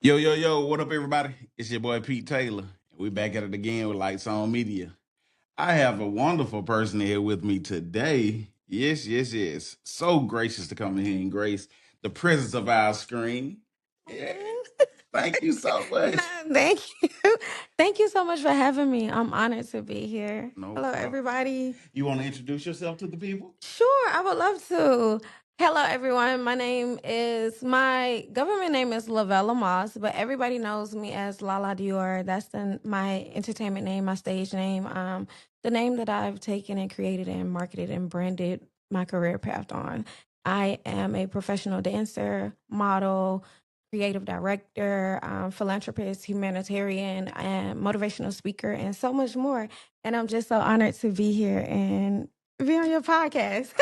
Yo, yo, yo, what up, everybody? It's your boy Pete Taylor. We back at it again with Lights On Media. I have a wonderful person here with me today. Yes, yes, yes. So gracious to come in here and grace the presence of our screen. Yeah, thank you so No, much. thank you. Thank you so much for having me. I'm honored to be here. No Hello, problem. everybody. You want to introduce yourself to the people? Sure, I would love to. Hello, everyone. My government name is Lavella Moss, but everybody knows me as LaLa D'iore. That's my entertainment name, my stage name, the name that I've taken and created and marketed and branded my career path on. I am a professional dancer, model, creative director, philanthropist, humanitarian, and motivational speaker, and so much more. And I'm just so honored to be here and be on your podcast.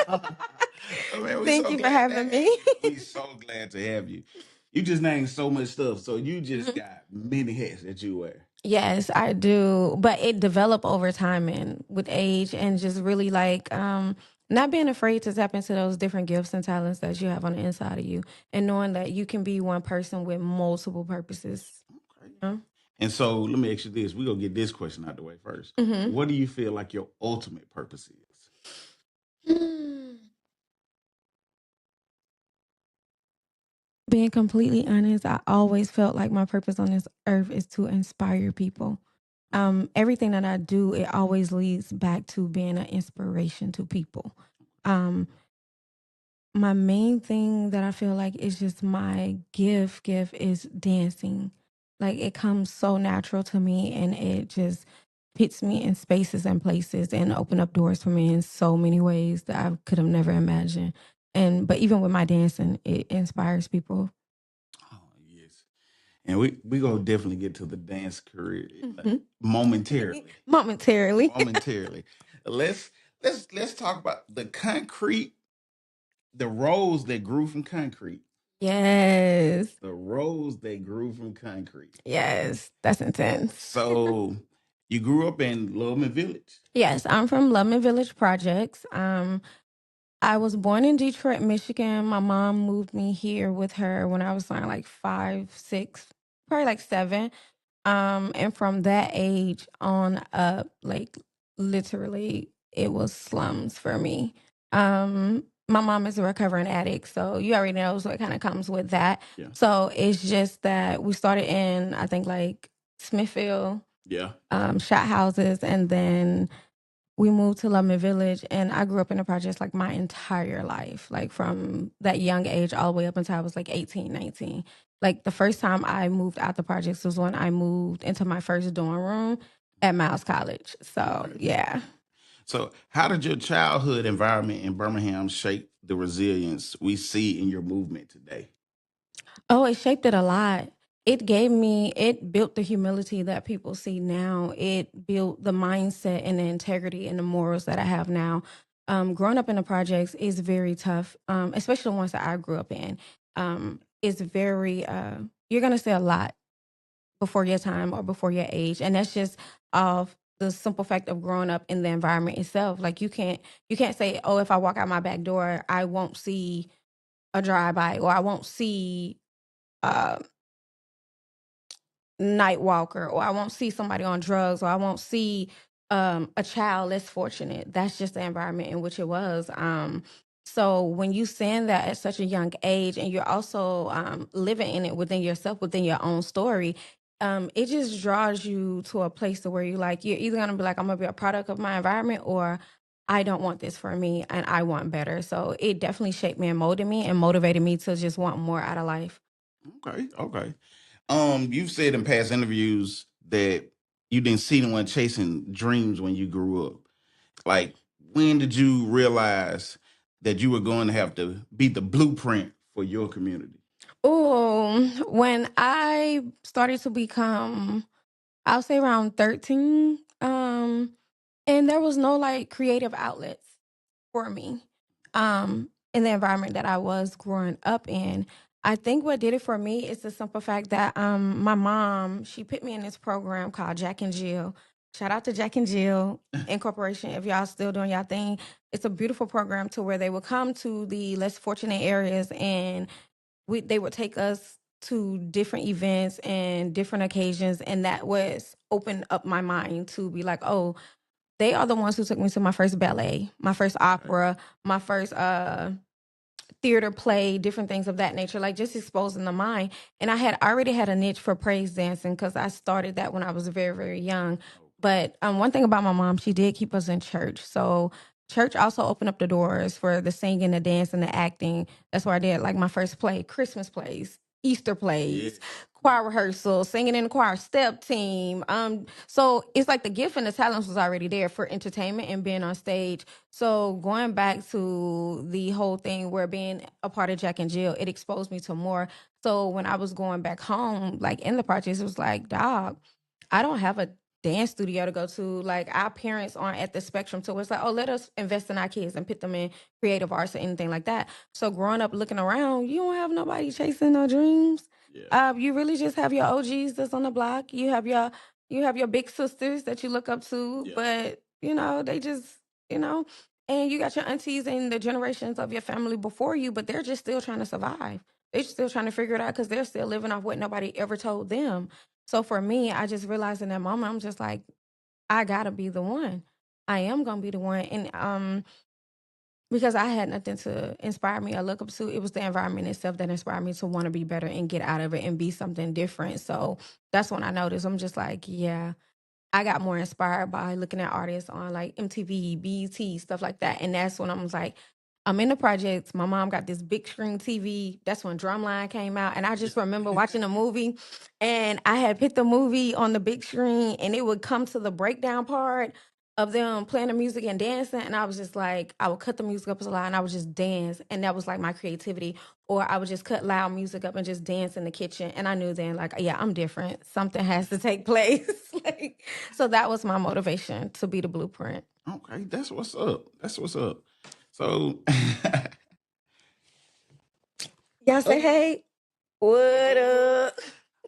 Oh, man, we Thank so you for glad to having have me. you. We so glad to have you. You just named so much stuff, so you just got many hats that you wear. Yes, I do. But it developed over time and with age and just really not being afraid to tap into those different gifts and talents that you have on the inside of you and knowing that you can be one person with multiple purposes. Okay. You know? And so let me ask you this. We're gonna get this question out the way first. Mhm. What do you feel like your ultimate purpose is? Being completely honest, I always felt like my purpose on this earth is to inspire people. Everything that I do, it always leads back to being an inspiration to people. Um, my main thing that I feel like is just my gift is dancing. Like it comes so natural to me and it just puts me in spaces and places and open up doors for me in so many ways that I could have never imagined. And but even with my dancing, it inspires people. Oh yes. And we gonna definitely get to the dance career Mhm. momentarily. Momentarily. Momentarily. Let's let's talk about the rose that grew from concrete. Yes. The rose that grew from concrete. Yes. That's intense. So you grew up in Loveman Village. Yes, I'm from Loveman Village Projects. I was born in Detroit, Michigan. My mom moved me here with her when I was like 5, 6, probably like 7. And from that age on up, like literally, it was slums for me. My mom is a recovering addict, so you already know what kind of comes with that. Yeah. So it's just that we started in, I think, like Smithfield, Yeah. shot houses, and then we moved to Loveman Village, and I grew up in the projects like my entire life, like from that young age all the way up until I was like 18, 19. Like the first time I moved out the projects was when I moved into my first dorm room at Miles College. So, Okay. yeah. So, how did your childhood environment in Birmingham shape the resilience we see in your movement today? Oh, it shaped it a lot. It built the humility that people see now. It built the mindset and the integrity and the morals that I have now. Growing up in the projects is very tough, especially the ones that I grew up in. It's very, you're going to say a lot before your time or before your age. And that's just of the simple fact of growing up in the environment itself. Like you can't say, oh, if I walk out my back door, I won't see a drive-by or I won't see uh night walker or I won't see somebody on drugs or I won't see a child less fortunate. That's just the environment in which it was. So when you send that at such a young age and you're also living in it within yourself, within your own story, it just draws you to a place to where you're either gonna be like, I'm gonna be a product of my environment or I don't want this for me and I want better. So it definitely shaped me and molded me and motivated me to just want more out of life. Okay, okay. You've said in past interviews that you didn't see anyone chasing dreams when you grew up. Like, when did you realize that you were going to have to be the blueprint for your community? Oh, when I started to become, I'll say around 13, and there was no like creative outlets for me, in the environment that I was growing up in. I think what did it for me is the simple fact that my mom, she put me in this program called Jack and Jill. Shout out to Jack and Jill Incorporation if y'all still doing y'all thing. It's a beautiful program to where they would come to the less fortunate areas and they would take us. to different events and different occasions, and that was opened up my mind to be like, oh, they are the ones who took me to my first ballet, my first opera, my first theater play, different things of that nature, like just exposing the mind. And I had already had a niche for praise dancing because I started that when I was very, very young. But one thing about my mom, she did keep us in church. So church also opened up the doors for the singing, the dance, and the acting. That's where I did like my first play, Christmas plays, Easter plays, choir rehearsal, singing in the choir, step team. So it's like the gift and the talents was already there for entertainment and being on stage. So going back to the whole thing where being a part of Jack and Jill, it exposed me to more. So when I was going back home, like in the projects, it was like, dog, I don't have a dance studio to go to. Like our parents aren't at the spectrum to where it's like, oh, let us invest in our kids and put them in creative arts or anything like that. So growing up looking around, you don't have nobody chasing no dreams. You really just have your OGs that's on the block. You have your big sisters that you look up to, but they just you know, and you got your aunties and the generations of your family before you, but they're just still trying to survive. They're still trying to figure it out because they're still living off what nobody ever told them. So for me, I just realized in that moment, I'm just like, I gotta be the one. I am gonna be the one, and because I had nothing to inspire me or look up to. It was the environment itself that inspired me to want to be better and get out of it and be something different. So that's when I noticed. I'm just like, yeah, I got more inspired by looking at artists on like MTV, BET, stuff like that. And that's when I was like, I'm in the projects. My mom got this big screen TV. That's when Drumline came out. And I just remember watching a movie and I had picked the movie on the big screen and it would come to the breakdown part of them playing the music and dancing. And I was just like, I would cut the music up a lot and I would just dance. And that was like my creativity. Or I would just cut loud music up and just dance in the kitchen. And I knew then, like, yeah, I'm different. Something has to take place. Like, so that was my motivation to be the blueprint. Okay, that's what's up. That's what's up. So, Y'all say, hey, what up?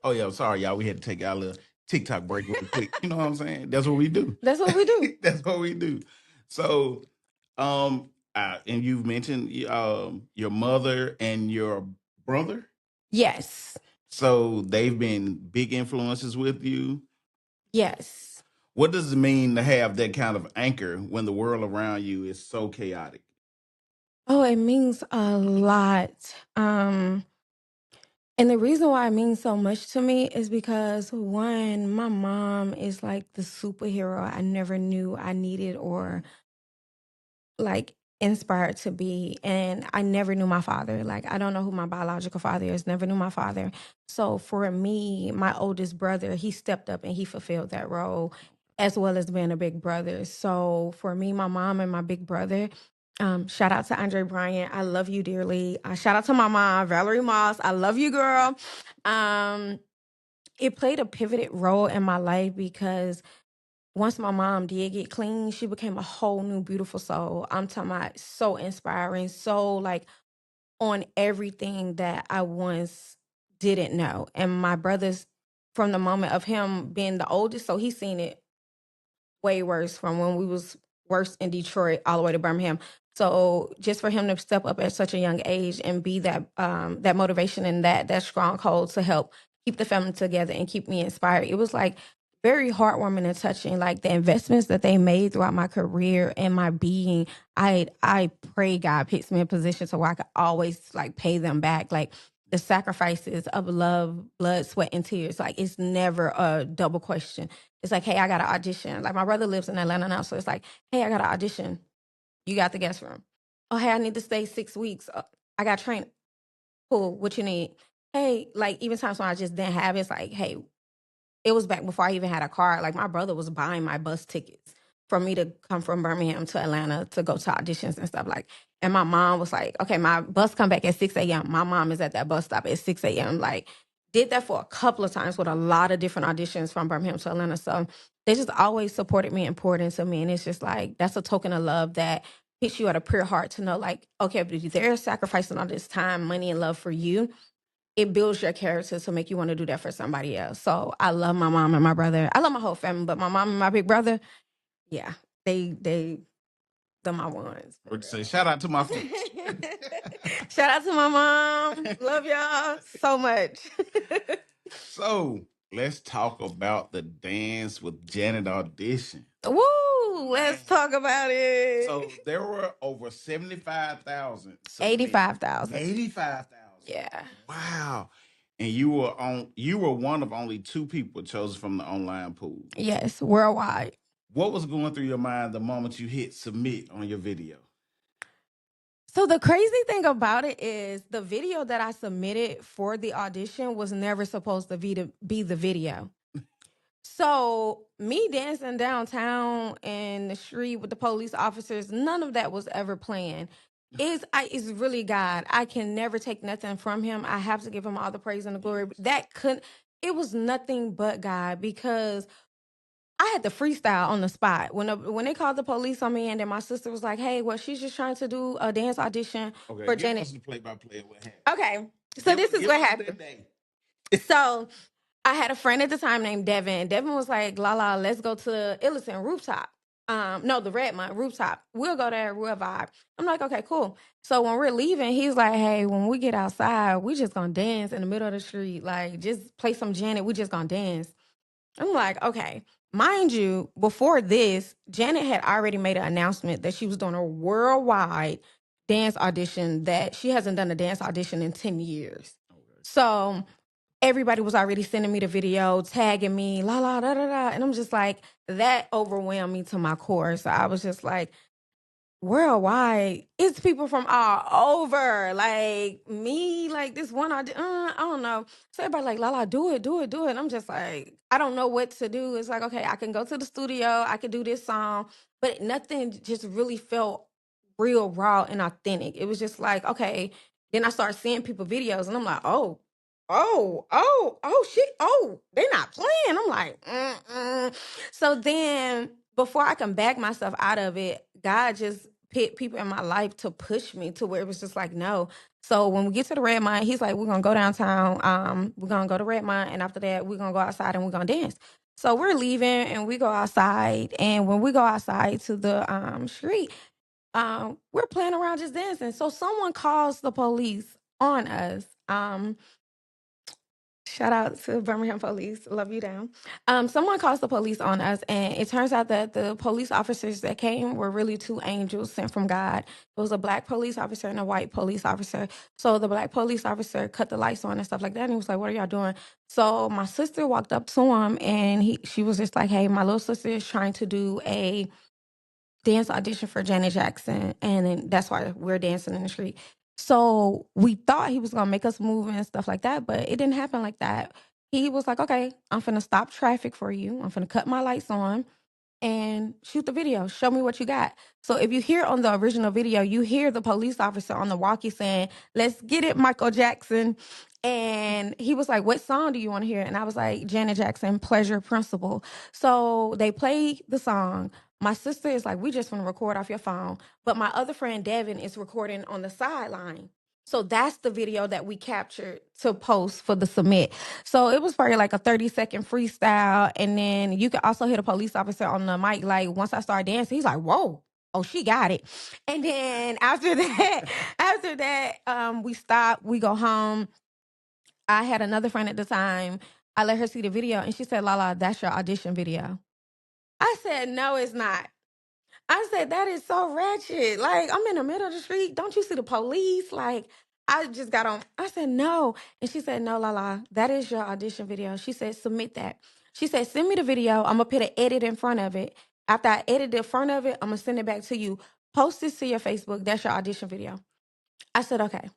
oh yeah, sorry y'all. We had to take our little TikTok break real quick. You know what I'm saying? That's what we do. That's what we do. That's what we do. So, and you've mentioned your mother and your brother. Yes. So they've been big influences with you. Yes. What does it mean to have that kind of anchor when the world around you is so chaotic? Oh, it means a lot. And the reason why it means so much to me is because one, my mom is like the superhero I never knew I needed or like inspired to be. And I never knew my father. Like I don't know who my biological father is, never knew my father. So for me, my oldest brother, he stepped up and he fulfilled that role as well as being a big brother. So for me, my mom and my big brother, shout out to Andre Bryant. I love you dearly. Shout out to my mom, Valerie Moss. I love you, girl. Um, it played a pivoted role in my life because once my mom did get clean, she became a whole new beautiful soul. I'm talking about so inspiring, so like on everything that I once didn't know. And my brother's from the moment of him being the oldest, so he's seen it way worse from when we was worse in Detroit all the way to Birmingham. So just for him to step up at such a young age and be that motivation and that stronghold to help keep the family together and keep me inspired, it was like very heartwarming and touching. Like the investments that they made throughout my career and my being, I pray God puts me in a position so where I could always like pay them back. Like the sacrifices of love, blood, sweat, and tears. Like it's never a double question. It's like, hey, I got an audition. Like my brother lives in Atlanta now, so it's like, hey, I got an audition. You got the guest room. Oh, hey, I need to stay 6 weeks. I got training. Cool. What you need? Hey, like even times when I just didn't have it, it's like, hey, it was back before I even had a car. Like my brother was buying my bus tickets for me to come from Birmingham to Atlanta to go to auditions and stuff like. And my mom was like, "Okay, my bus come back at 6 a.m. My mom is at that bus stop at 6 a.m." Like, did that for a couple of times with a lot of different auditions from Birmingham to Atlanta. So they just always supported me and poured into me, and it's just like that's a token of love that hits you at a pure heart to know, like, okay, but if they're sacrificing all this time, money, and love for you, it builds your character to make you want to do that for somebody else. So I love my mom and my brother. I love my whole family, but my mom and my big brother, yeah, they Them my ones. Would you say shout out to my folks? Shout out to my mom. Love y'all so much. So let's talk about the dance with Janet audition. Woo! Let's talk about it. So there were over 75,000. 85,000. 85,000. Yeah. Wow. And you were one of only 2 people chosen from the online pool. Yes, worldwide. What was going through your mind the moment you hit submit on your video? So the crazy thing about it is the video that I submitted for the audition was never supposed to be the video. So me dancing downtown in the street with the police officers, none of that was ever planned. It's really God. I can never take nothing from him. I have to give him all the praise and the glory. It was nothing but God, because I had to freestyle on the spot. When they called the police on me, and then my sister was like, "Hey, well, she's just trying to do a dance audition for Janet." Give us the play-by-play of what happened. Okay, so this is what happened. So I had a friend at the time named Devin. Devin was like, "LaLa, let's go to Illison rooftop. No, the Redmond rooftop. We'll go there, we'll vibe." I'm like, "Okay, cool." So when we're leaving, he's like, "Hey, when we get outside, we just gonna dance in the middle of the street. Like, just play some Janet. We just gonna dance." I'm like, "Okay." Mind you, before this, Janet had already made an announcement that she was doing a worldwide dance audition, that she hasn't done a dance audition in 10 years. So everybody was already sending me the video, tagging me, la la da da da. And I'm just like, that overwhelmed me to my core. So I was just like, worldwide, it's people from all over, like me, like this one I don't know. So everybody like, "LaLa, do it, do it, do it." And I'm just like, I don't know what to do. It's like, okay, I can go to the studio, I can do this song, but nothing just really felt real, raw, and authentic. It was just like, okay. Then I started seeing people videos, and I'm like, oh shit, they're not playing. I'm like, mm-mm. So then before I can back myself out of it, God just put people in my life to push me to where it was just like, no. So when we get to the Red Mine, he's like, "We're gonna go downtown. We're gonna go to Red Mine, and after that, we're gonna go outside and we're gonna dance." So we're leaving and we go outside. And when we go outside to the street, we're playing around just dancing. So someone calls the police on us. Shout out to Birmingham police. Love you down. Someone calls the police on us, and it turns out that the police officers that came were really 2 angels sent from God. It was a black police officer and a white police officer. So the black police officer cut the lights on and stuff like that, and he was like, "What are y'all doing?" So my sister walked up to him, and she was just like, "Hey, my little sister is trying to do a dance audition for Janet Jackson, and then that's why we're dancing in the street." So we thought he was gonna make us move and stuff like that, but it didn't happen like that. He was like, "Okay, I'm finna stop traffic for you. I'm finna cut my lights on and shoot the video. Show me what you got." So if you hear on the original video, you hear the police officer on the walkie saying, "Let's get it, Michael Jackson." And he was like, "What song do you want to hear?" And I was like, "Janet Jackson, Pleasure Principle." So they played the song. My sister is like, "We just want to record off your phone." But my other friend, Devin, is recording on the sideline. So that's the video that we captured to post for the submit. So it was probably like a 30-second freestyle. And then you could also hear the police officer on the mic, like, once I started dancing, he's like, "Whoa. Oh, she got it." And then after that, we stop, we go home. I had another friend at the time. I let her see the video, and she said, "LaLa, that's your audition video." I said, "No, it's not." I said, "That is so ratchet. Like, I'm in the middle of the street. Don't you see the police?" Like, I just got on. I said, "No." And she said, "No, LaLa, that is your audition video." She said, "Submit that." She said, "Send me the video. I'm going to put an edit in front of it. After I edit the front of it, I'm going to send it back to you. Post this to your Facebook. That's your audition video." I said, "Okay."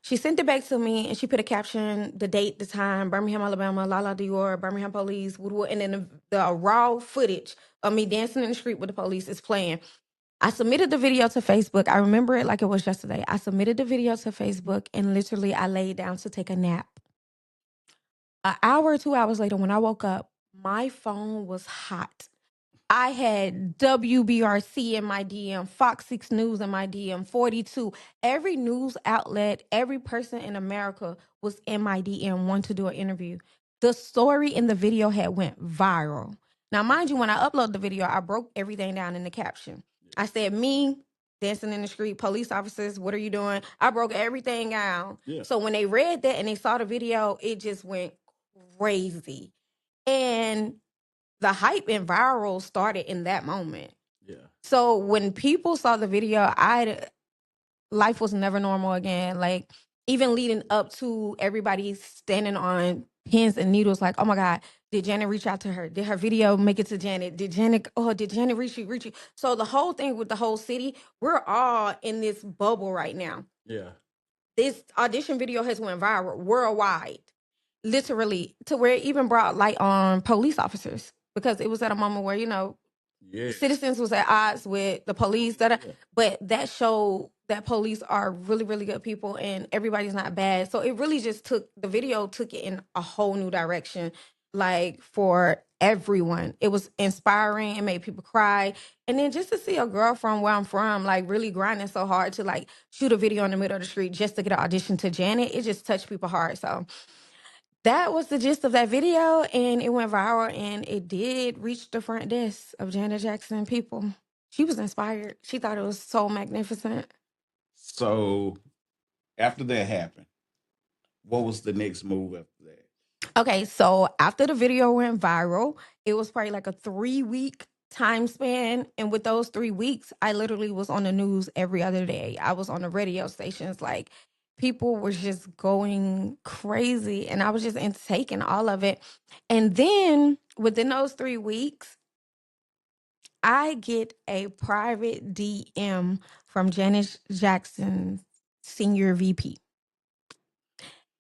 She sent it back to me, and she put a caption, the date, the time, Birmingham, Alabama, LaLa D'iore, Birmingham police, Woodwood, and then the raw footage of me dancing in the street with the police is playing. I submitted the video to Facebook. I remember it like it was yesterday. I submitted the video to Facebook, and literally I laid down to take a nap. An hour or 2 hours later, when I woke up, my phone was hot. I had WBRC in my DM, Fox 6 News in my DM, 42. Every news outlet, every person in America was in my DM wanting to do an interview. The story in the video had went viral. Now, mind you, when I uploaded the video, I broke everything down in the caption. I said, me dancing in the street, police officers, what are you doing? I broke everything down. Yeah. So when they read that and they saw the video, it just went crazy. And the hype and viral started in that moment. Yeah. So when people saw the video, life was never normal again. Like, even leading up to everybody standing on pins and needles, like, oh my God, did Janet reach out to her? Did her video make it to Janet? Did Janet reach you? So the whole thing with the whole city, we're all in this bubble right now. Yeah. This audition video has went viral worldwide, literally, to where it even brought light on police officers, because it was at a moment where, citizens was at odds with the police. But that showed that police are really, really good people and everybody's not bad. So it really just the video took it in a whole new direction, like, for everyone. It was inspiring. It made people cry. And then just to see a girl from where I'm from, like, really grinding so hard to, like, shoot a video in the middle of the street just to get an audition to Janet, it just touched people hard. So that was the gist of that video, and it went viral, and it did reach the front desk of Janet Jackson people. She was inspired. She thought it was so magnificent. So after that happened, what was the next move after that? Okay, so after the video went viral, it was probably like a 3-week time span. And with those 3 weeks, I literally was on the news every other day. I was on the radio stations. Like, people were just going crazy, and I was just taking all of it. And then within those 3 weeks, I get a private DM from Janet Jackson, senior VP.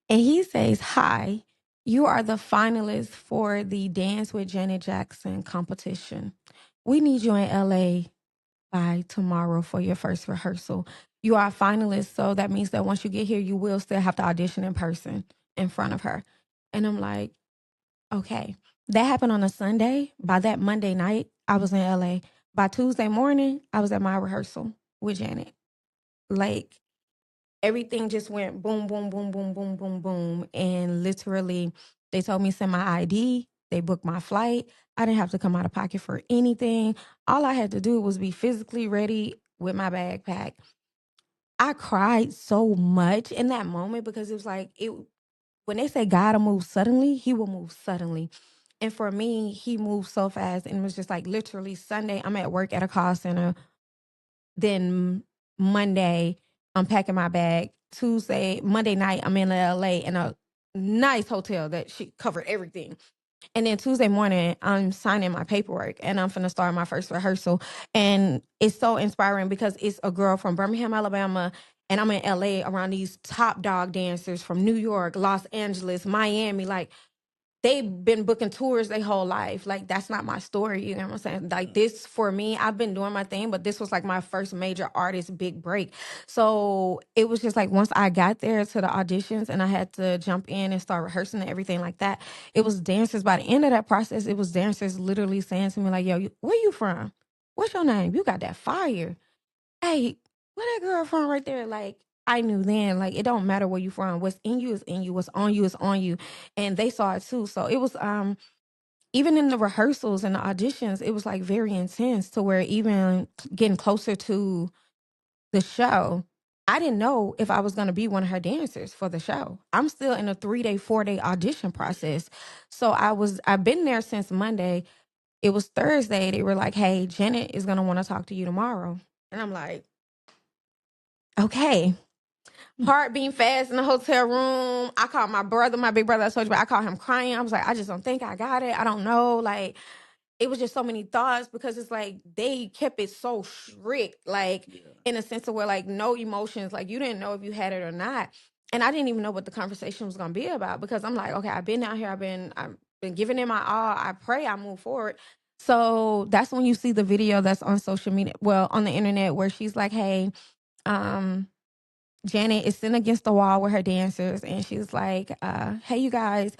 And he says, "Hi, you are the finalist for the Dance with Janet Jackson competition. We need you in LA by tomorrow for your first rehearsal. You are a finalist, so that means that once you get here, you will still have to audition in person in front of her." And I'm like, okay. That happened on a Sunday. By that Monday night, I was in LA. By Tuesday morning, I was at my rehearsal with Janet. Like, everything just went boom, boom, boom, boom, boom, boom, boom. And literally, they told me to send my ID. They booked my flight. I didn't have to come out of pocket for anything. All I had to do was be physically ready with my backpack. I cried so much in that moment, because it was like, when they say God will move suddenly, he will move suddenly. And for me, he moved so fast, and it was just like, literally, Sunday, I'm at work at a call center. Then Monday, I'm packing my bag. Monday night, I'm in LA in a nice hotel that she covered everything. And then Tuesday morning, I'm signing my paperwork, and I'm finna start my first rehearsal. And it's so inspiring, because it's a girl from Birmingham, Alabama, and I'm in LA around these top dog dancers from New York, Los Angeles, Miami. Like, they've been booking tours their whole life. Like, that's not my story. You know what I'm saying? Like, this, for me, I've been doing my thing, but this was like my first major artist big break. So it was just like, once I got there to the auditions and I had to jump in and start rehearsing and everything like that, it was dancers. By the end of that process, it was dancers literally saying to me, like, yo, where you from? What's your name? You got that fire. Hey, where that girl from right there? Like, I knew then, like, it don't matter where you from. What's in you is in you. What's on you is on you. And they saw it too. So it was even in the rehearsals and the auditions, it was like very intense, to where even getting closer to the show, I didn't know if I was going to be one of her dancers for the show. I'm still in a 3-day, 4-day audition process. So I've been there since Monday. It was Thursday. They were like, "Hey, Janet is going to want to talk to you tomorrow." And I'm like, okay. Heart beating fast in the hotel room. I called my brother, my big brother, I told you about. I called him crying. I was like, I just don't think I got it. I don't know. Like, it was just so many thoughts, because it's like they kept it so strict, like, in a sense of where, like, no emotions, like, you didn't know if you had it or not. And I didn't even know what the conversation was gonna be about, because I'm like, okay, I've been out here, I've been giving it my all. I pray I move forward. So that's when you see the video that's on social media, well, on the internet, where she's like, hey, Janet is sitting against the wall with her dancers, and she's like, hey, you guys,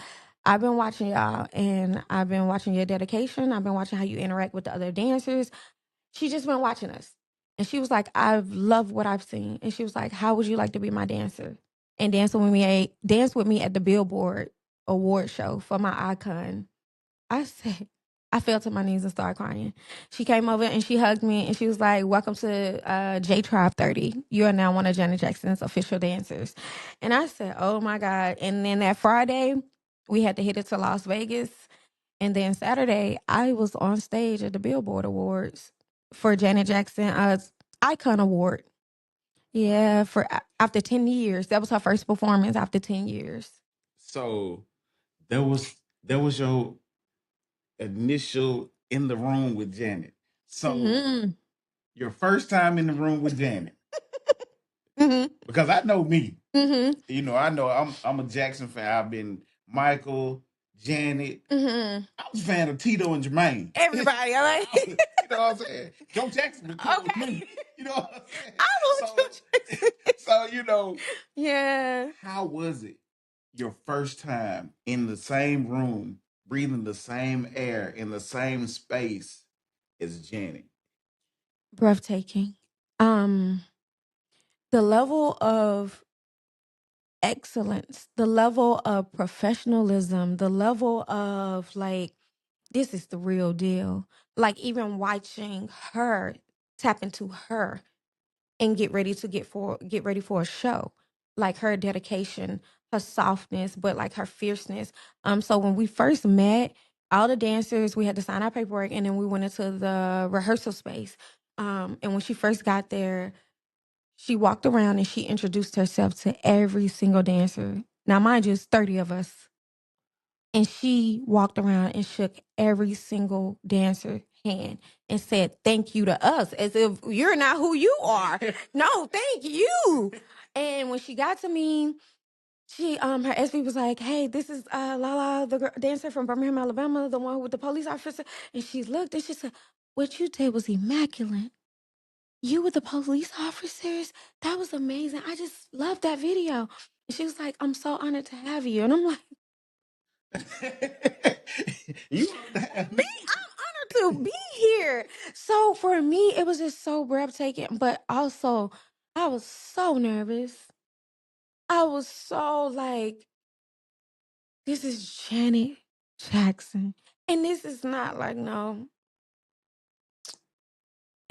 I've been watching y'all, and I've been watching your dedication. I've been watching how you interact with the other dancers. She just been watching us. And she was like, I've loved what I've seen. And she was like, how would you like to be my dancer? And dance with me at the Billboard award show for my icon. I said, I fell to my knees and started crying. She came over and she hugged me and she was like, "Welcome to J Tribe 30. You are now one of Janet Jackson's official dancers." And I said, "Oh my God." And then that Friday, we had to hit it to Las Vegas. And then Saturday, I was on stage at the Billboard Awards for Janet Jackson Icon Award. Yeah, for after 10 years. That was her first performance after 10 years. So that was your initial in the room with Janet. So Mm-hmm. your first time in the room with Janet, Mm-hmm. because I know me. Mm-hmm. You know, I know I'm a Jackson fan. I've been Michael, Janet. Mm-hmm. I was a fan of Tito and Jermaine. Everybody, I like. You know what I'm saying? Joe Jackson been cool with me. You know what I'm saying? I love Joe Jackson. So you know, Yeah. how was it your first time in the same room, breathing the same air in the same space as Janet? Breathtaking. The level of excellence, the level of professionalism, the level of like, this is the real deal. Like even watching her tap into her and get ready for a show. Like her dedication, her softness, but like her fierceness. So when we first met, all the dancers, we had to sign our paperwork and then we went into the rehearsal space. And when she first got there, she walked around and she introduced herself to every single dancer. Now, mind you, it's 30 of us. And she walked around and shook every single dancer hand and said thank you to us as if you're not who you are. No, thank you. And when she got to me, she her SB was like, "Hey, this is LaLa, the dancer from Birmingham, Alabama, the one with the police officer." And she looked and she said, "What you did was immaculate. You with the police officers? That was amazing. I just loved that video." And she was like, "I'm so honored to have you." And I'm like, You me, I'm honored to be here. So for me, it was just so breathtaking, but also I was so nervous. I was so like, this is Janet Jackson. And this is not like no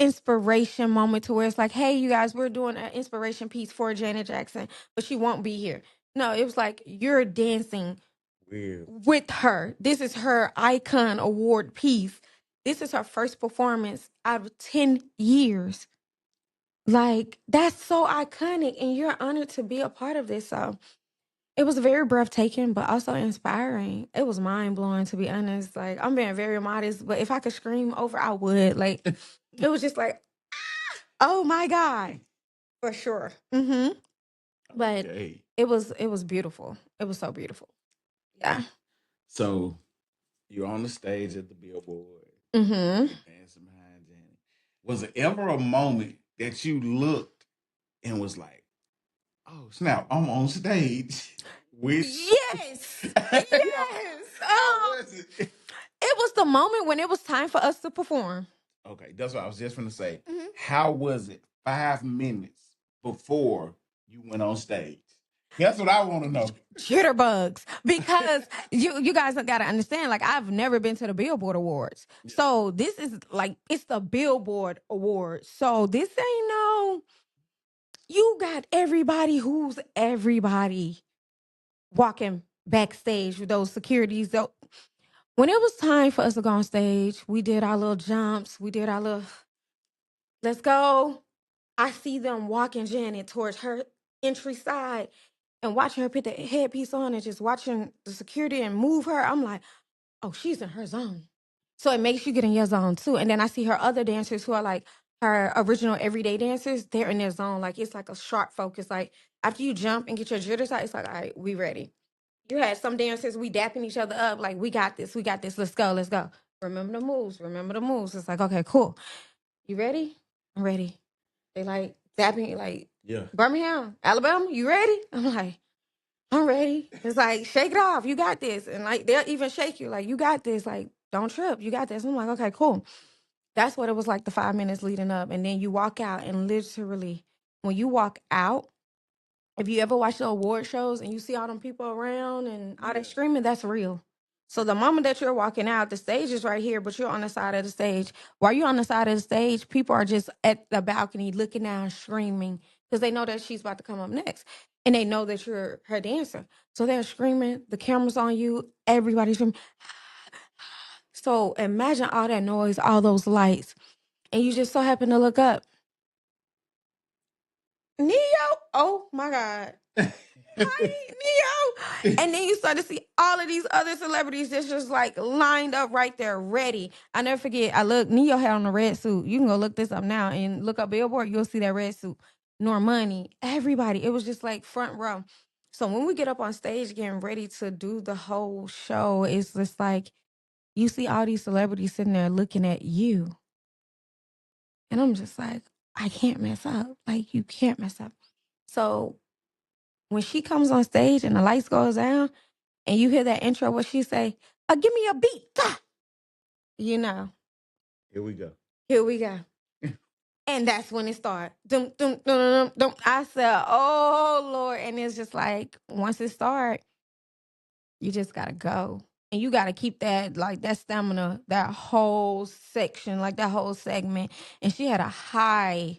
inspiration moment to where it's like, hey, you guys, we're doing an inspiration piece for Janet Jackson, but she won't be here. No, it was like you're dancing weird. with her. This is her icon award piece. This is her first performance out of 10 years. Like, that's so iconic, and you're honored to be a part of this. So it was very breathtaking, but also inspiring. It was mind blowing, to be honest. Like, I'm being very modest, but if I could scream over, I would. Like, it was just like, oh my God, for sure. But Okay. it was beautiful. It was so beautiful. Yeah. So you're on the stage at the Billboard. Mm-hmm. Dancing behind Janet. Was there ever a moment that you looked and was like, "Oh snap! I'm on stage with"? Yes. Yes. How was it? It was the moment when it was time for us to perform. Okay, that's what I was just gonna say. Mm-hmm. How was it 5 minutes before you went on stage? That's what I want to know. Jitterbugs, because you guys got to understand, like, I've never been to the Billboard Awards, so this is like, it's the Billboard Awards, so this ain't no, you got everybody who's everybody walking backstage with those securities. So when it was time for us to go on stage, we did our little jumps, we did our little, let's go. I see them walking Janet towards her entry side and watching her put the headpiece on and just watching the security and move her. I'm like, oh, she's in her zone. So it makes you get in your zone too. And then I see her other dancers who are like her original everyday dancers. They're in their zone. Like, it's like a sharp focus. Like, after you jump and get your jitters out, it's like, all right, we ready. You had some dancers, we dapping each other up. Like, we got this. We got this. Let's go. Let's go. Remember the moves. Remember the moves. It's like, okay, cool. You ready? I'm ready. They like dapping, like, Yeah. Birmingham, Alabama, you ready? I'm like, I'm ready. It's like, shake it off. You got this. And like, they'll even shake you. Like, you got this. Like, don't trip. You got this. I'm like, okay, cool. That's what it was like the 5 minutes leading up. And then you walk out, and literally, when you walk out, if you ever watch the award shows and you see all them people around and all that screaming, that's real. So the moment that you're walking out, the stage is right here, but you're on the side of the stage. While you're on the side of the stage, people are just at the balcony looking down, screaming, because they know that she's about to come up next. And they know that you're her dancer. So they're screaming, the camera's on you, everybody's screaming. So imagine all that noise, all those lights, and you just so happen to look up. Neo, oh my God. Hi, Neo. And then you start to see all of these other celebrities that's just like lined up right there, ready. I never forget, Neo had on a red suit. You can go look this up now and look up Billboard, you'll see that red suit. Normani, everybody. It was just like front row. So when we get up on stage getting ready to do the whole show, it's just like you see all these celebrities sitting there looking at you. And I'm just like, I can't mess up. Like, you can't mess up. So when she comes on stage and the lights goes down and you hear that intro where she say, give me a beat. You know, Here we go. here we go. And that's when it started. Dum, dum, dum, dum, dum. I said, oh, Lord. And it's just like, once it starts, you just got to go. And you got to keep that, like, that stamina, that whole section, like that whole segment. And she had a high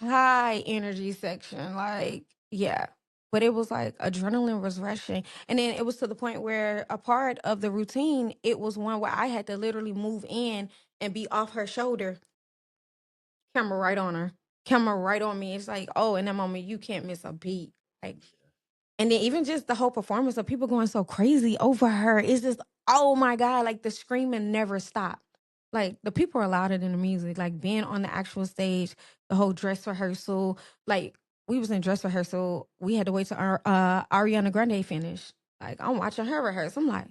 energy section. Like, yeah. But it was like adrenaline was rushing. And then it was to the point where a part of the routine, it was one where I had to literally move in and be off her shoulder. Camera right on her. Camera right on me. It's like, oh, in that moment, you can't miss a beat. Like, and then even just the whole performance of people going so crazy over her. It's just, oh my God, like the screaming never stopped. Like the people are louder than the music. Like being on the actual stage, the whole dress rehearsal. Like we was in dress rehearsal. We had to wait till our Ariana Grande finish. Like I'm watching her rehearse. I'm like,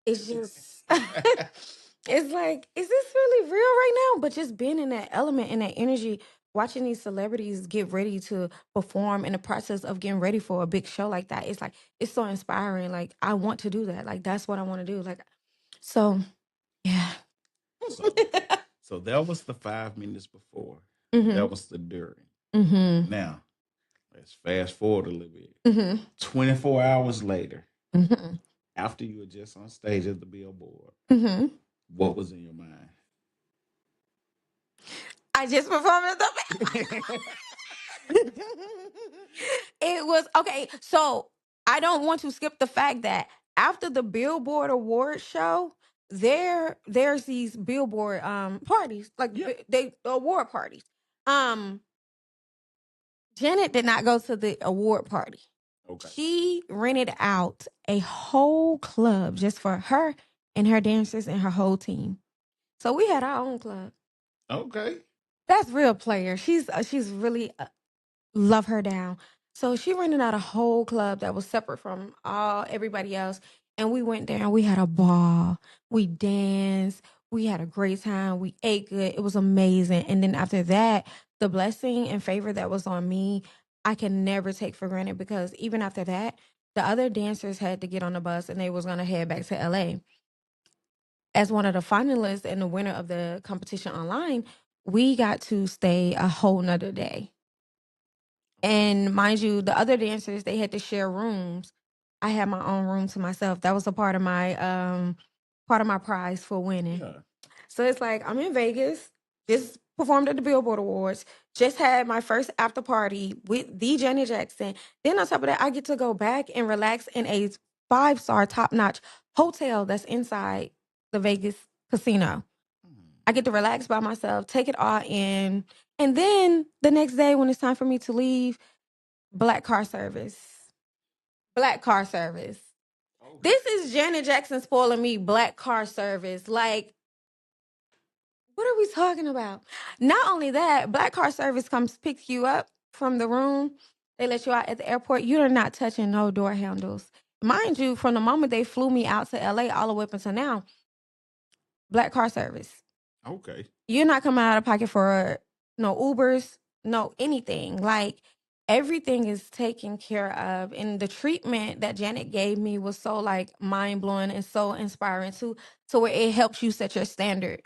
it's just it's like, is this really real right now? But just being in that element and that energy, watching these celebrities get ready to perform in the process of getting ready for a big show like that, it's like it's so inspiring. Like I want to do that. Like that's what I want to do. Like so yeah. So, so that was the 5 minutes before. Mm-hmm. That was the during. Mm-hmm. Now, let's fast forward a little bit. Mm-hmm. 24 hours later, Mm-hmm. after you were just on stage at the Billboard, Mm-hmm. what was in your mind? I just performed at the It was okay. So I don't want to skip the fact that after the Billboard Award show, there's these Billboard parties, like Yeah. they award parties. Um, Janet did not go to the award party. Okay. She rented out a whole club just for her and her dancers and her whole team. So we had our own club. Okay. That's real player. She's really love her down. So she rented out a whole club that was separate from everybody else. And we went there and we had a ball. We danced. We had a great time. We ate good. It was amazing. And then after that, the blessing and favor that was on me, I can never take for granted because even after that, the other dancers had to get on the bus and they was gonna head back to LA. As one of the finalists and the winner of the competition online, we got to stay a whole nother day. And mind you, the other dancers, they had to share rooms. I had my own room to myself. That was a part of my prize for winning. Yeah. So it's like I'm in Vegas, just performed at the Billboard Awards, just had my first after party with the Janet Jackson. Then on top of that, I get to go back and relax in a 5-star top-notch hotel that's inside the Vegas casino. I get to relax by myself, take it all in. And then the next day when it's time for me to leave, black car service. Black car service. Okay. This is Janet Jackson spoiling me, black car service. Like, what are we talking about? Not only that, black car service comes picks you up from the room. They let you out at the airport. You're not touching no door handles. Mind you, from the moment they flew me out to LA all the way up until now, black car service. Okay. You're not coming out of pocket for no Ubers, no anything. Like everything is taken care of. And the treatment that Janet gave me was so like mind blowing and so inspiring too, to where it helps you set your standard.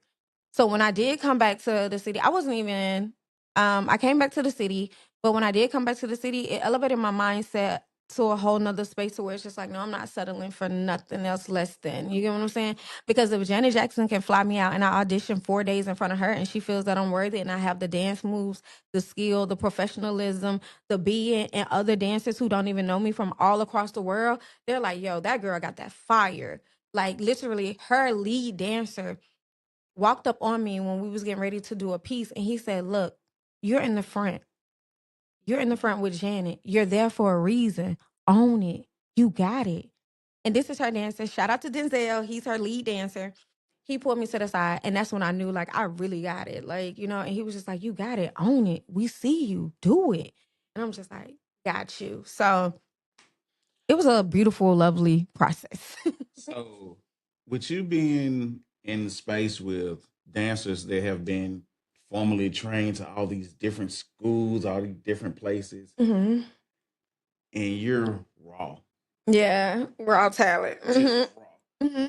So when I did come back to the city, I wasn't even I came back to the city, but when I did come back to the city, it elevated my mindset to a whole nother space to where it's just like, no, I'm not settling for nothing else less than. You get what I'm saying? Because if Janet Jackson can fly me out and I audition 4 days in front of her and she feels that I'm worthy and I have the dance moves, the skill, the professionalism, the being, and other dancers who don't even know me from all across the world, they're like, yo, that girl got that fire. Like literally her lead dancer walked up on me when we was getting ready to do a piece and he said, look, you're in the front. You're in the front with Janet. You're there for a reason. Own it. You got it. And this is her dancer. Shout out to Denzel. He's her lead dancer. He pulled me to the side, and that's when I knew, like, I really got it. Like, you know, and he was just like, you got it. Own it. We see you. Do it. And I'm just like, got you. So it was a beautiful, lovely process. So, with you being in the space with dancers that have been formally trained to all these different schools, all these different places, hmm and you're raw, Yeah, raw talent. just raw. hmm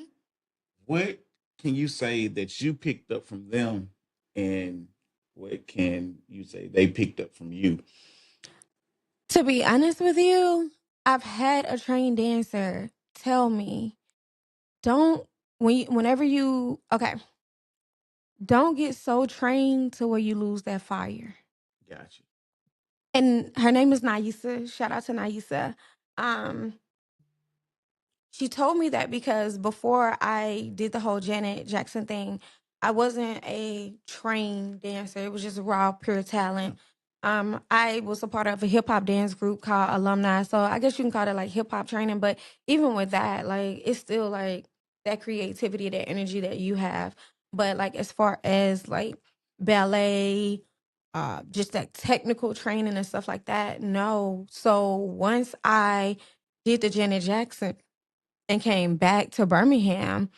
What can you say that you picked up from them, and what can you say they picked up from you? To be honest with you, I've had a trained dancer tell me, don't whenever you okay, don't get so trained to where you lose that fire. Gotcha. And her name is Naisa. Shout out to Naisa. Um, She told me that because before I did the whole Janet Jackson thing, I wasn't a trained dancer. It was just raw, pure talent. I was a part of a hip hop dance group called Alumni. So I guess you can call it like hip hop training. But even with that, like it's still like that creativity, that energy that you have. But like as far as like ballet, just that technical training and stuff like that, no. So once I did the Janet Jackson and came back to Birmingham,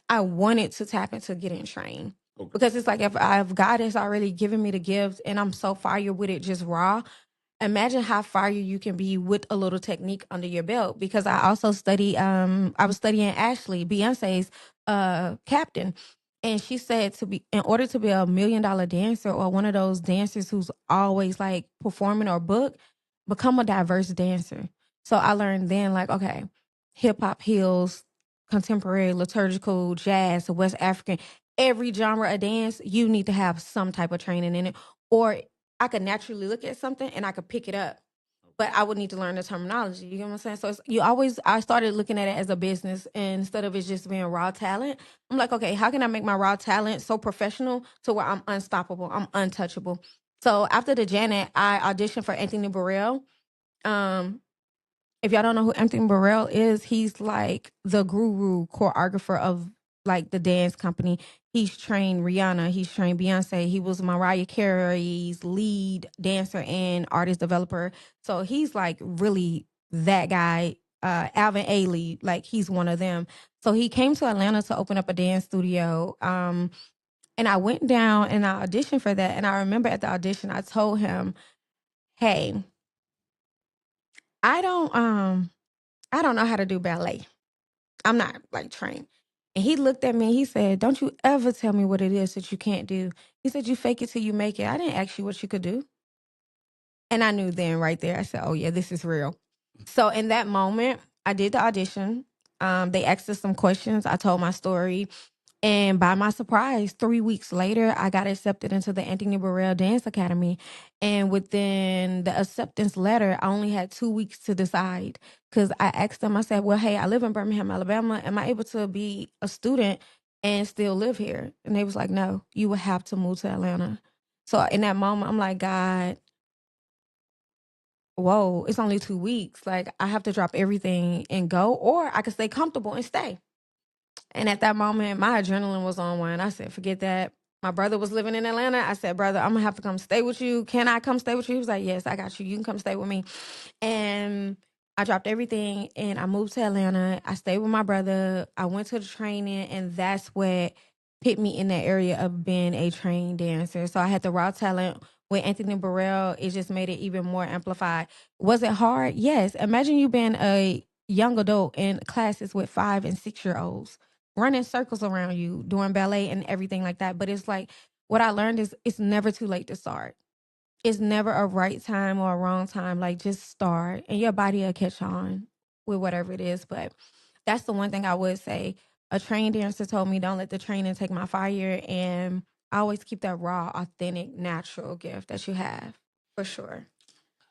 I wanted to tap into getting trained. Okay. Because it's like if God has already given me the gift and I'm so fire with it just raw, imagine how fire you can be with a little technique under your belt. Because I also I was studying Ashley, Beyonce's captain. And she said to be in order to be $1 million dancer or one of those dancers who's always like performing or booked, become a diverse dancer. So I learned then like, okay, hip hop heels, contemporary, liturgical, jazz, West African, every genre of dance, you need to have some type of training in it. Or I could naturally look at something and I could pick it up, but I would need to learn the terminology. You know what I'm saying? So I started looking at it as a business instead of it just being raw talent. I'm like, okay, how can I make my raw talent so professional to where I'm unstoppable, I'm untouchable? So after the Janet, I auditioned for Anthony Burrell. Um, if y'all don't know who Anthony Burrell is, he's like the guru choreographer of like the dance company. He's trained Rihanna, he's trained Beyonce. He was Mariah Carey's lead dancer and artist developer. So he's like really that guy. Alvin Ailey, like he's one of them. So he came to Atlanta to open up a dance studio. And I went down and I auditioned for that. And I remember at the audition, I told him, "Hey, I don't um I don't know how to do ballet. I'm not like trained." And he looked at me, he said, "Don't you ever tell me what it is that you can't do." He said, "You fake it till you make it. I didn't ask you what you could do." And I knew then right there, I said, "Oh yeah, this is real." So in that moment, I did the audition. They asked us some questions. I told my story. And by my surprise, 3 weeks later, I got accepted into the Anthony Burrell Dance Academy. And within the acceptance letter, I only had 2 weeks to decide because I asked them, I said, well, hey, I live in Birmingham, Alabama. Am I able to be a student and still live here? And they was like, no, you would have to move to Atlanta. So in that moment, I'm like, God, whoa, it's only 2 weeks. Like, I have to drop everything and go, or I could stay comfortable and stay. And at that moment, my adrenaline was on one. I said, forget that. My brother was living in Atlanta. I said, brother, I'm gonna have to come stay with you. Can I come stay with you? He was like, yes, I got you. You can come stay with me. And I dropped everything and I moved to Atlanta. I stayed with my brother. I went to the training, and that's what put me in that area of being a trained dancer. So I had the raw talent with Anthony Burrell. It just made it even more amplified. Was it hard? Yes. Imagine you being a young adult in classes with 5 and 6 year olds running circles around you, doing ballet and everything like that. But it's like what I learned is it's never too late to start. it's never a right time or a wrong time. Like, just start and your body will catch on with whatever it is. But that's the one thing I would say. A trained dancer told me, don't let the training take my fire. And I always keep that raw, authentic, natural gift that you have, for sure.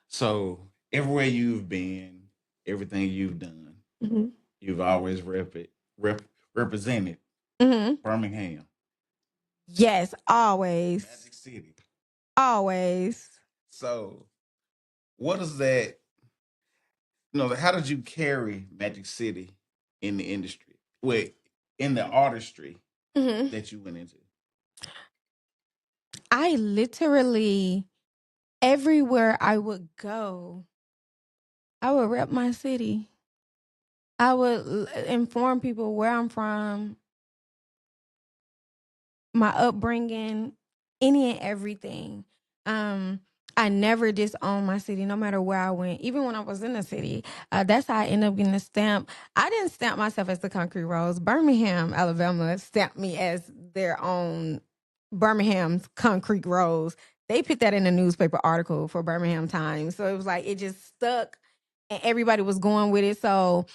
So everywhere you've been, everything you've done, Hmm. you've always rep, represented Hmm. Birmingham, Yes, always. Magic City. Always. So what is that? How did you carry Magic City in the industry? Wait, in the artistry Hmm. that you went into? I literally, everywhere I would go, I would rep my city. I would inform people where I'm from, my upbringing, any and everything. Um, I never disowned my city, no matter where I went. Even when I was in the city, that's how I ended up getting a stamp. I didn't stamp myself as the Concrete Rose. Birmingham, Alabama, stamped me as their own Birmingham's Concrete Rose. They put that in a newspaper article for Birmingham Times, so it was like it just stuck, and everybody was going with it. So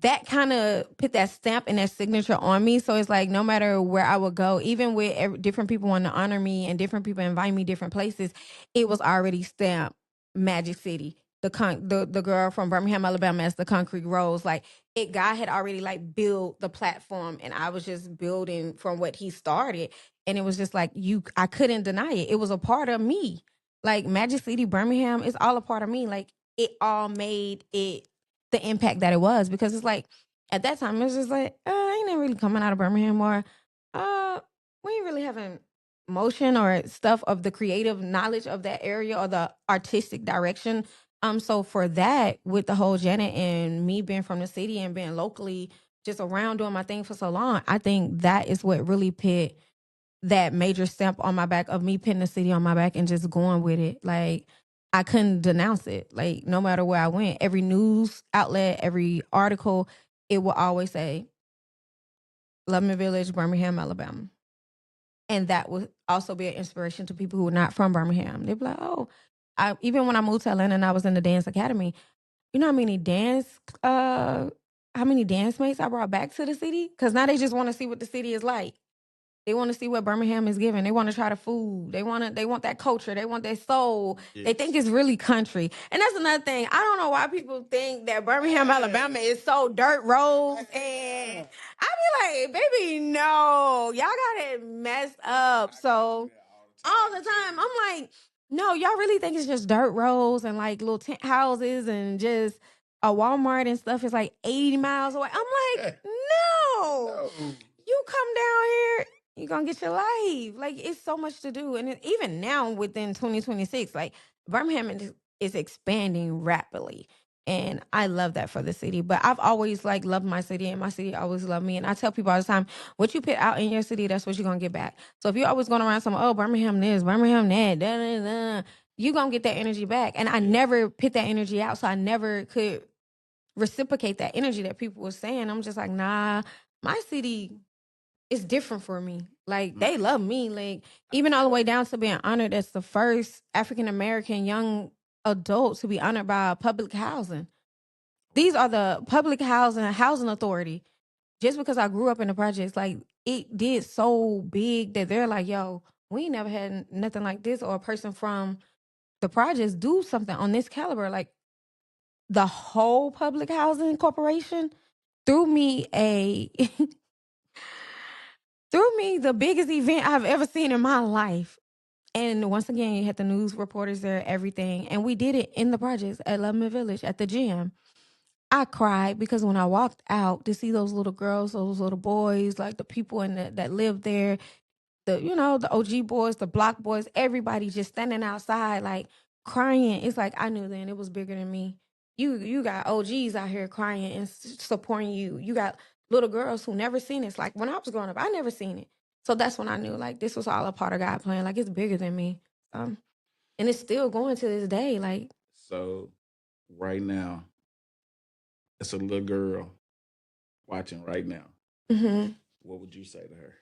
that kind of put that stamp and that signature on me. So it's like no matter where I would go, even with different people wanting to honor me and different people invite me different places, it was already stamped Magic City. The girl from Birmingham, Alabama, as the Concrete Rose. Like God had already like built the platform, and I was just building from what he started. And it was just like I couldn't deny it. It was a part of me. Like Magic City, Birmingham, is all a part of me. Like it all made it the impact that it was, because it's like at that time it was just like I ain't never really coming out of Birmingham, or uh we ain't really having motion or stuff of the creative knowledge of that area or the artistic direction. So for that, with the whole Janet and me being from the city and being locally just around doing my thing for so long, I think that is what really put that major stamp on my back of me putting the city on my back and just going with it. Like I couldn't denounce it. Like no matter where I went, every news outlet, every article, it will always say Loveman Village, Birmingham, Alabama. And that would also be an inspiration to people who are not from Birmingham. They'd be like, oh, even when I moved to Atlanta and I was in the dance academy, you know uh how many dance mates I brought back to the city? Because now they just want to see what the city is like. They want to see what Birmingham is giving. They want to try the food. They want that culture. They want that soul. Yes. They think it's really country. And that's another thing. I don't know why people think that Birmingham, Alabama is so dirt roads. And I be like, baby, no. Y'all got it messed up. So all the time, I'm like, no, y'all really think it's just dirt roads and like little tent houses and just a Walmart and stuff is like 80 miles away. I'm like, no. You come down here, you're gonna get your life. Like it's so much to do. And even now within 2026, like Birmingham is expanding rapidly. And I love that for the city. But I've always like loved my city, and my city always loved me. And I tell people all the time, what you put out in your city, that's what you're gonna get back. So if you're always going around saying, oh, Birmingham this, Birmingham that, da, da, da, you gonna get that energy back. And I never put that energy out. So I never could reciprocate that energy that people were saying. I'm just like, nah, my city is different for me. Like they love me. Like even all the way down to being honored as the first African American young adult to be honored by public housing. These are the public housing authority. Just because I grew up in the projects, like it did so big that they're like, yo, we ain't never had nothing like this, or a person from the projects do something on this caliber. Like the whole public housing corporation threw me a threw me the biggest event I've ever seen in my life. And once again, you had the news reporters there, everything. And we did it in the projects at Loveman Village at the gym. I cried because when I walked out to see those little girls, those little boys, like the people that lived there, the OG boys, the block boys, everybody just standing outside like crying. It's like I knew then it was bigger than me. You got OGs out here crying and supporting you. You got little girls who never seen it. It's like when I was growing up, I never seen it. So that's when I knew like this was all a part of God plan. Like it's bigger than me. And it's still going to this day. Like So right now, it's a little girl watching right now. mhm. What would you say to her?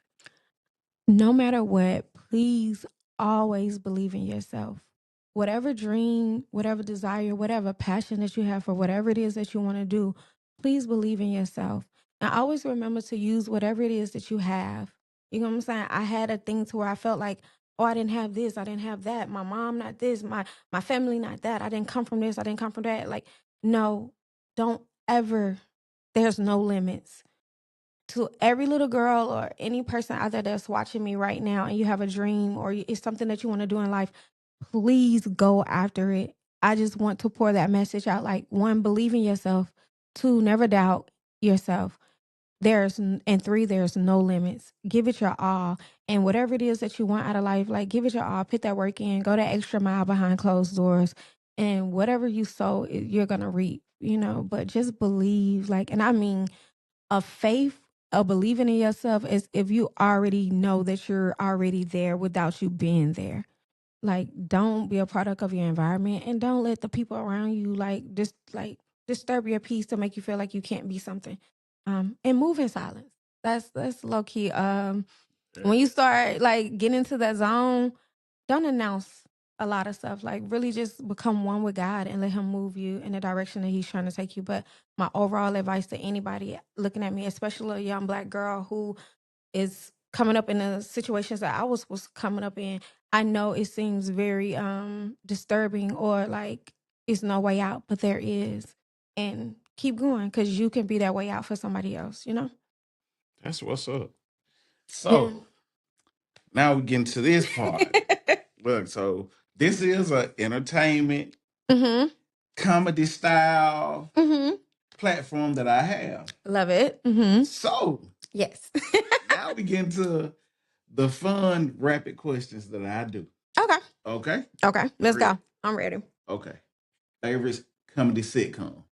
No matter what, please always believe in yourself. whatever dream, whatever desire, whatever passion that you have for whatever it is that you want to do, please believe in yourself. And always remember to use whatever it is that you have. You know what I'm saying? I had a thing to where I felt like, oh, I didn't have this, I didn't have that. My mom not this, my family not that. I didn't come from this, I didn't come from that. Like, no, don't ever. There's no limits. To every little girl or any person out there that's watching me right now, and you have a dream or it's something that you want to do in life, please go after it. I just want to pour that message out. Like, one, believe in yourself. Two, never doubt yourself. And three, there's no limits. Give it your all. And whatever it is that you want out of life, like, give it your all. Put that work in. Go that extra mile behind closed doors. And whatever you sow, you're going to reap, but just believe. Like, and I mean, a faith, a believing in yourself is if you already know that you're already there without you being there. Like, don't be a product of your environment, and don't let the people around you disturb your peace to make you feel like you can't be something. And move in silence. That's low key. When you start like getting into that zone, don't announce a lot of stuff. Like, really just become one with God and let him move you in the direction that he's trying to take you. But my overall advice to anybody looking at me, especially a young Black girl who is coming up in the situations that I was coming up in, I know it seems very disturbing, or like it's no way out, but there is. And keep going, because you can be that way out for somebody else. That's what's up. Yeah. So now we get into this part. Look, so this is an entertainment Mm-hmm. comedy style Mm-hmm. platform that I have. Love it. Mm-hmm. So Yes. now we get into the fun rapid questions that I do. Okay. Okay? Okay. Let's Ready? go. I'm ready. Okay. Favorite comedy sitcom?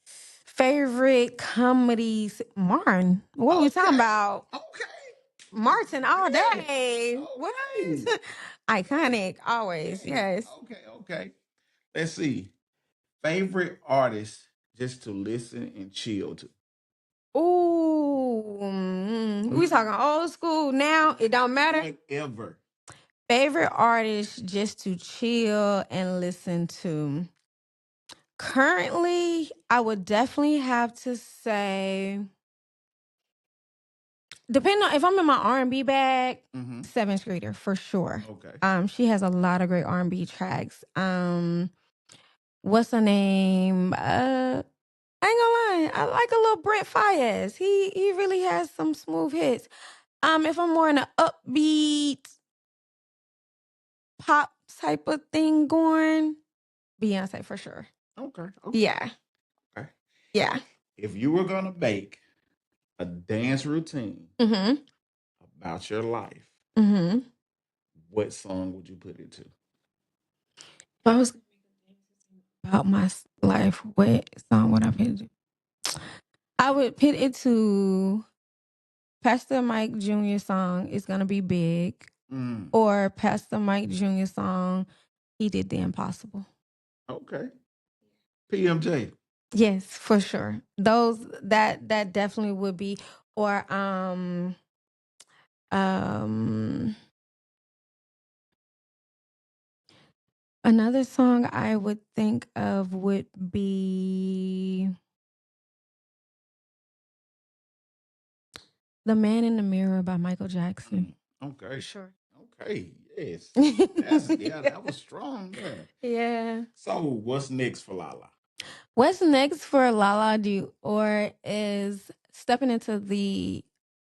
Favorite comedies, Martin. What are we talking about? Okay. Martin all Yeah. day. What? Okay. Iconic, always. Yeah. Yes. Okay. Let's see. Favorite artist just to listen and chill to? Ooh, we talking old school now. It don't matter. Whatever. Favorite artist just to chill and listen to. Currently, I would definitely have to say, depending on if I'm in my R&B bag, Mm-hmm. Seventh Grader for sure. Okay. She has a lot of great R&B tracks. What's her name? I ain't gonna lie, I like a little Brent Fayez. He really has some smooth hits. If I'm more in an upbeat pop type of thing going, Beyonce for sure. Okay. Yeah. Okay. Yeah. If you were gonna make a dance routine Mm-hmm. about your life, Mm-hmm. what song would you put it to? If I was about my life, what song would I put? I would put it to Pastor Mike Jr. song It's Gonna Be Big, or Pastor Mike Jr. song He Did the Impossible. Okay. PMJ. Yes, for sure. Those that definitely would be, or another song I would think of would be The Man in the Mirror by Michael Jackson. Okay. For sure. Okay. Yes. That was strong. Yeah. So what's next for LaLa? What's next for LaLa D'iore is stepping into the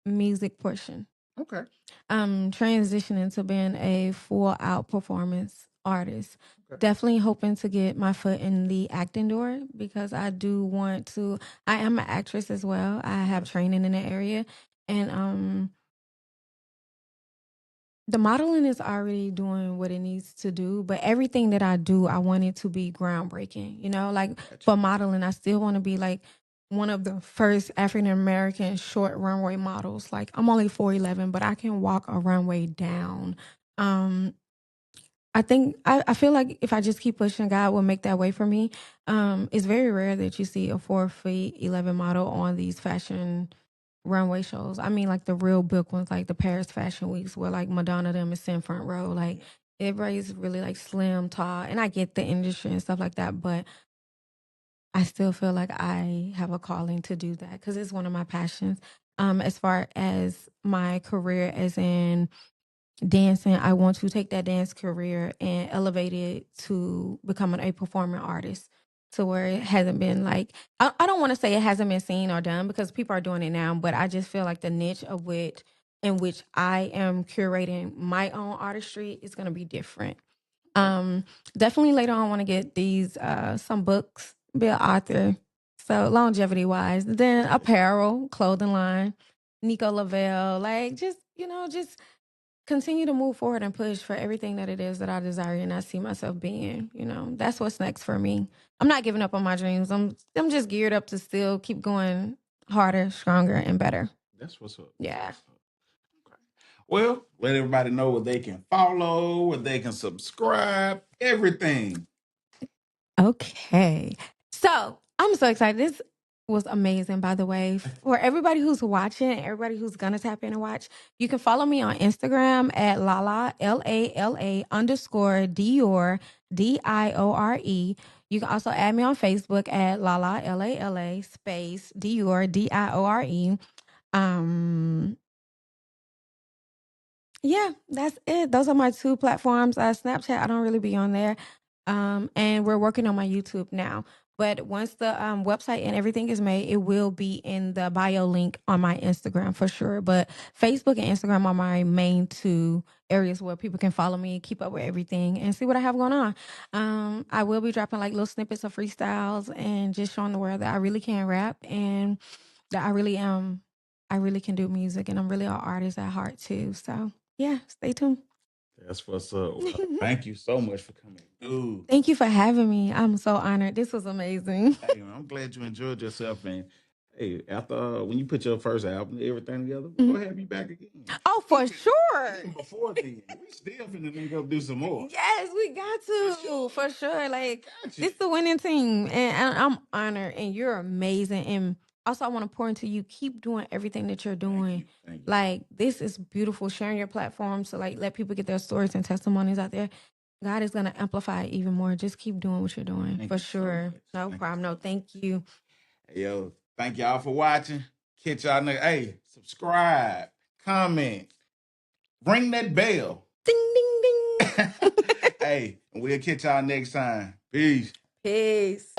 music portion. Okay. Transitioning to being a full out performance artist. Okay. Definitely hoping to get my foot in the acting door, because I do want to. I am an actress as well. I have training in the area, and the modeling is already doing what it needs to do, but everything that I do, I want it to be groundbreaking. Like for modeling, I still want to be like one of the first African American short runway models. Like, I'm only 4'11", but I can walk a runway down. I think I feel like if I just keep pushing, God will make that way for me. It's very rare that you see a 4'11" model on these fashion runway shows. I mean, like the real big ones, like the Paris Fashion Weeks, where like Madonna them is in front row. Like, everybody's really like slim, tall, and I get the industry and stuff like that, but I still feel like I have a calling to do that because it's one of my passions. As far as my career as in dancing, I want to take that dance career and elevate it to becoming a performing artist to where it hasn't been like, I don't want to say it hasn't been seen or done because people are doing it now, but I just feel like the niche of which in which I am curating my own artistry is going to be different. Um, Definitely later on, I want to get these some books, be an author. So longevity wise, then apparel, clothing line, Nico Lavelle, like just just continue to move forward and push for everything that it is that I desire and I see myself being. That's what's next for me. I'm not giving up on my dreams. I'm just geared up to still keep going harder, stronger, and better. That's what's up. Yeah. That's what's up. Okay. Well, let everybody know what they can follow, what they can subscribe, everything. Okay. So I'm so excited. This was amazing, by the way. For everybody who's watching, everybody who's gonna tap in and watch, you can follow me on Instagram at LaLa LaLa underscore Dior Diore. You can also add me on Facebook at LaLa LaLa space Dior Diore. Um yeah, that's it. Those are my two platforms. Snapchat, I don't really be on there. And we're working on my YouTube now. But once the website and everything is made, it will be in the bio link on my Instagram for sure. But Facebook and Instagram are my main two areas where people can follow me, keep up with everything, and see what I have going on. I will be dropping like little snippets of freestyles and just showing the world that I really can rap and that I really am. I really can do music, and I'm really an artist at heart too. So yeah, stay tuned. That's what's up. Well, thank you so much for coming through. Thank you for having me. I'm so honored. This was amazing. Hey, man, I'm glad you enjoyed yourself. And hey, after when you put your first album, everything together, we'll have you back again. Oh, for sure. Even before then, we still finna link up do some more. Yes, we got to for sure. Like this is the winning team, and I'm honored. And you're amazing. And also, I want to pour into you. Keep doing everything that you're doing. Thank you. Like this is beautiful. Sharing your platform to like let people get their stories and testimonies out there. God is gonna amplify it even more. Just keep doing what you're doing Thank for you so sure. much. No Thank problem. you. No, thank you. Yo, thank y'all for watching. Catch y'all next. Hey, subscribe, comment, ring that bell. Ding ding ding. Hey, we'll catch y'all next time. Peace. Peace.